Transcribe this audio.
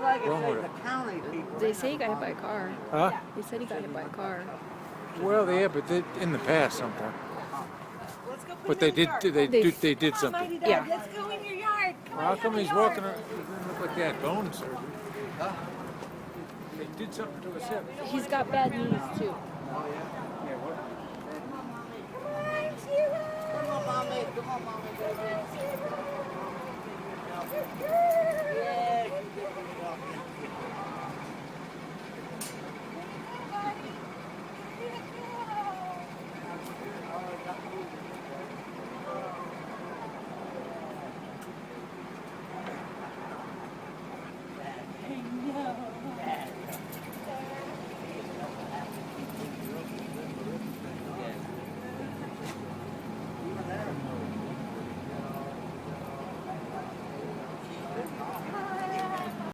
wrong with it? They say he got hit by a car. Huh? They said he got hit by a car. Well, yeah, but in the past sometime. But they did something. Yeah. Let's go in your yard. Come Well, how come he's walking around? He doesn't look like he had bone surgery. They did something to his hip. He's got bad knees too. Yeah, what? Come on, mommy. Come on, mommy, baby.